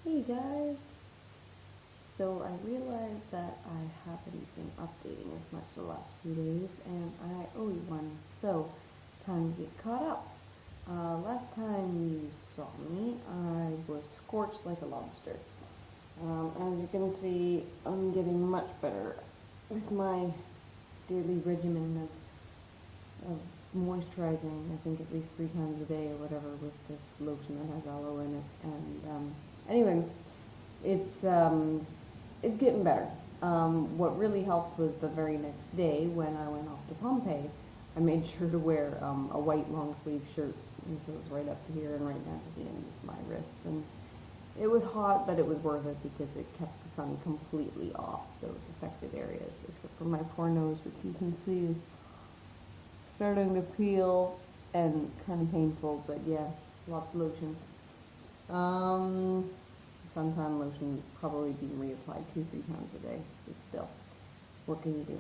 Hey guys! So I realized that I haven't been updating as much the last few days and I owe you one, so time to get caught up. Last time you saw me, I was scorched like a lobster. As you can see, I'm getting much better with my daily regimen of moisturizing, I think at least 3 times a day or whatever, with this lotion that has aloe in it. And anyway, it's getting better. What really helped was the very next day when I went off to Pompeii. I made sure to wear a white long sleeve shirt, and so it was right up here and right down to the end of my wrists. And it was hot, but it was worth it because it kept the sun completely off those affected areas, except for my poor nose, which you can see is starting to peel and kind of painful. But yeah, lots of lotion. Suntan lotion probably being reapplied 2-3 times a day. But still, what can you do?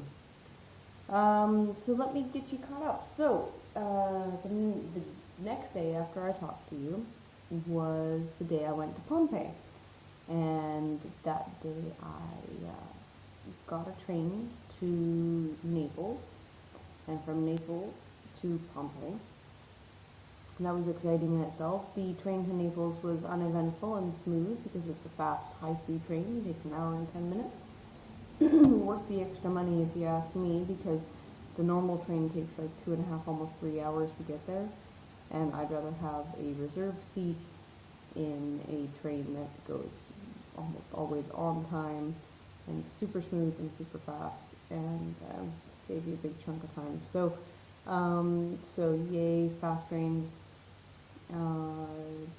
So let me get you caught up. So the next day after I talked to you was the day I went to Pompeii, and that day I got a train to Naples, and from Naples to Pompeii. And that was exciting in itself. The train to Naples was uneventful and smooth because it's a fast, high-speed train. It takes an hour and 10 minutes. Worth the extra money if you ask me, because the normal train takes like 2.5, almost 3 hours to get there. And I'd rather have a reserved seat in a train that goes almost always on time and super smooth and super fast and save you a big chunk of time. So yay, fast trains.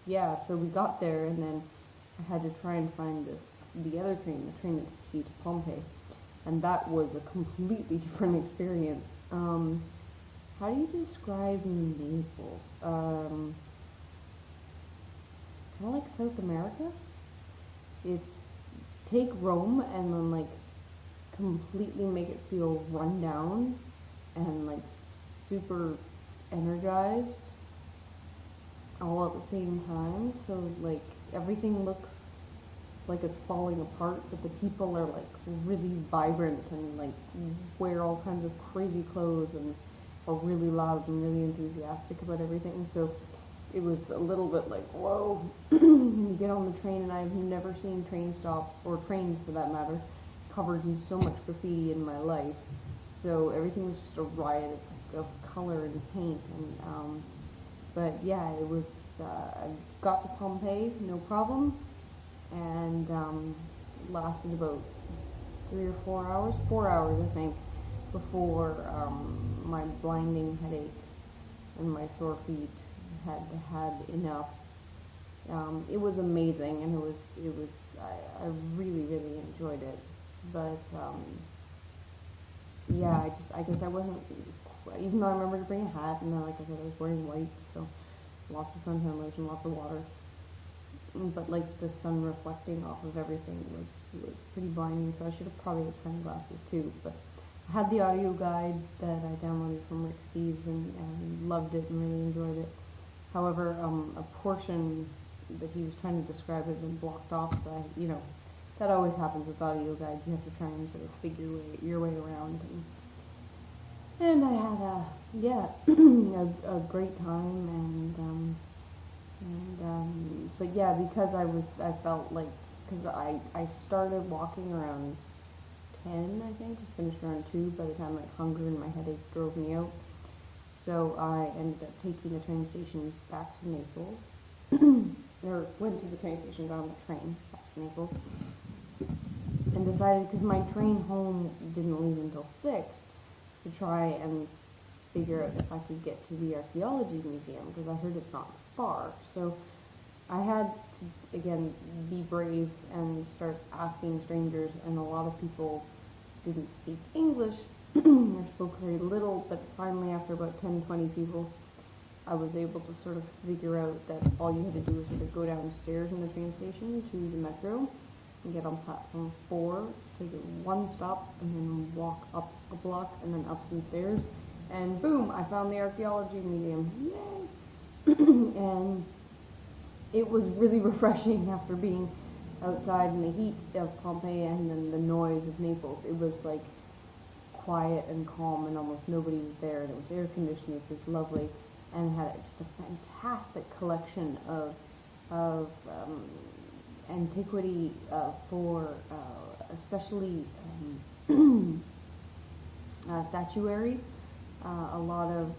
Yeah, so we got there, and then I had to try and find the other train, the train that takes you to Pompeii, and that was a completely different experience. How do you describe Naples? Kind of like South America. It's take Rome and then like completely make it feel run down and like super energized all at the same time. So like everything looks like it's falling apart, but the people are like really vibrant and like wear all kinds of crazy clothes and are really loud and really enthusiastic about everything. So it was a little bit like, whoa. You get on the train, and I've never seen train stops, or trains for that matter, covered in so much graffiti in my life. So everything was just a riot of color and paint. And but yeah, it was. I got to Pompeii, no problem, and lasted about 3 or 4 hours, 4 hours I think, before my blinding headache and my sore feet had enough. It was amazing, and it was I really enjoyed it, but yeah, I guess I wasn't, even though I remember to bring a hat, and then like I said, I was wearing white, so lots of suntan lotion, lots of water, but like the sun reflecting off of everything was pretty blinding, so I should have probably had sunglasses too. But I had the audio guide that I downloaded from Rick Steves and loved it and really enjoyed it. However, a portion that he was trying to describe had been blocked off, so that always happens with audio guides. You have to try and sort of figure your way around. And I had a great time, but yeah, because I felt like, because I started walking around 10, I think, finished around 2 by the time like hunger and my headache drove me out. So I ended up taking the train station back to Naples, or went to the train station, got on the train back to Naples, and decided, because my train home didn't leave until 6, to try and figure out if I could get to the archaeology museum, because I heard it's not far. So I had to, again, be brave and start asking strangers, and a lot of people didn't speak English or spoke very little, but finally after about 10-20 people, I was able to sort of figure out that all you had to do was sort of go downstairs in the train station to the metro and get on platform 4, take it one stop, and then walk up a block and then up some stairs, and boom, I found the archaeology museum. Yay! And it was really refreshing after being outside in the heat of Pompeii and then the noise of Naples. It was like quiet and calm, and almost nobody was there, and it was air conditioned, which was lovely, and had just a fantastic collection of antiquity for especially statuary. A lot of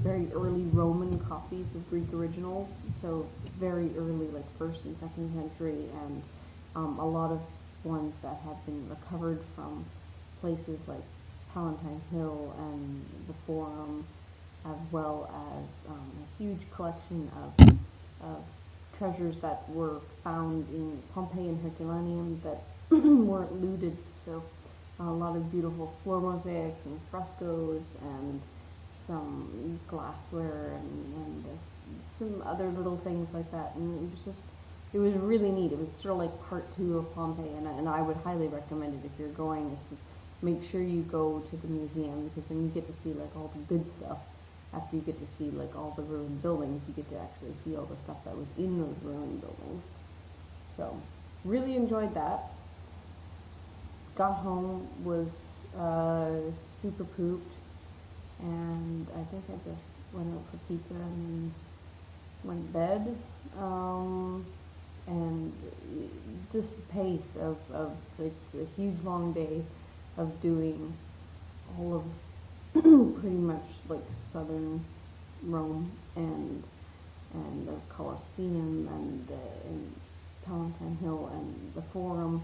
very early Roman copies of Greek originals, so very early, like 1st and 2nd century, and a lot of ones that have been recovered from places like Palatine Hill and the Forum, as well as a huge collection of treasures that were found in Pompeii and Herculaneum that weren't looted. So a lot of beautiful floor mosaics and frescoes and some glassware and some other little things like that. And it was just, it was really neat. It was sort of like part 2 of Pompeii, and I would highly recommend it if you're going. Is to make sure you go to the museum, because then you get to see like all the good stuff. After you get to see like all the ruined buildings, you get to actually see all the stuff that was in those ruined buildings. So really enjoyed that. Got home, was super pooped, and I think I just went out for pizza and then went to bed. And this pace of like a huge long day of doing all of pretty much like southern Rome and the Colosseum and Palatine Hill and the Forum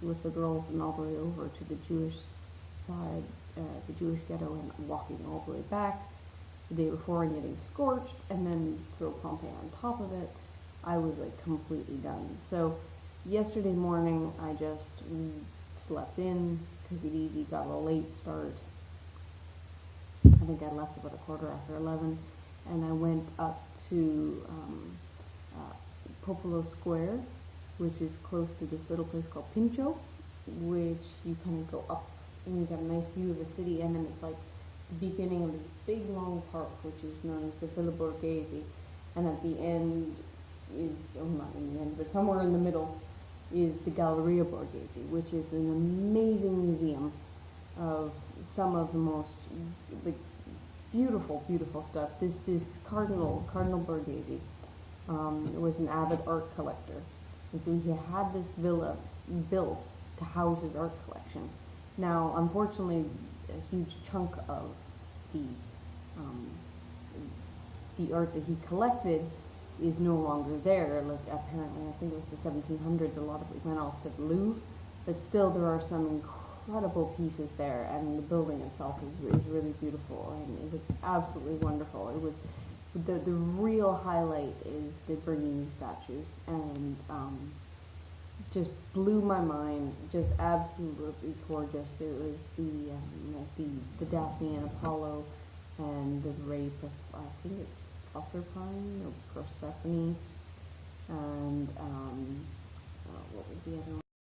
with the girls, and all the way over to the Jewish side, the Jewish ghetto, and walking all the way back the day before and getting scorched, and then throw Pompeii on top of it. I was like completely done. So yesterday morning I just slept in, took it easy, got a late start. I think I left about 11:15, and I went up to Popolo Square, which is close to this little place called Pincho, which you kind of go up and you got a nice view of the city, and then it's like the beginning of this big long park, which is known as the Villa Borghese, and at the end is, oh not in the end, but somewhere in the middle is the Galleria Borghese, which is an amazing museum of some of the most like beautiful stuff. This Cardinal Borghese was an avid art collector, and so he had this villa built to house his art collection. Now, unfortunately, a huge chunk of the um, the art that he collected is no longer there. Like apparently, I think it was the 1700s. A lot of it went off to the Louvre, but still there are some incredible pieces there, and the building itself is really beautiful, and it was absolutely wonderful. It was the real highlight is the Bernini statues, and just blew my mind. Just absolutely gorgeous. It was the Daphne and Apollo, and the rape of, I think it's Proserpine or Persephone, and what was the other one?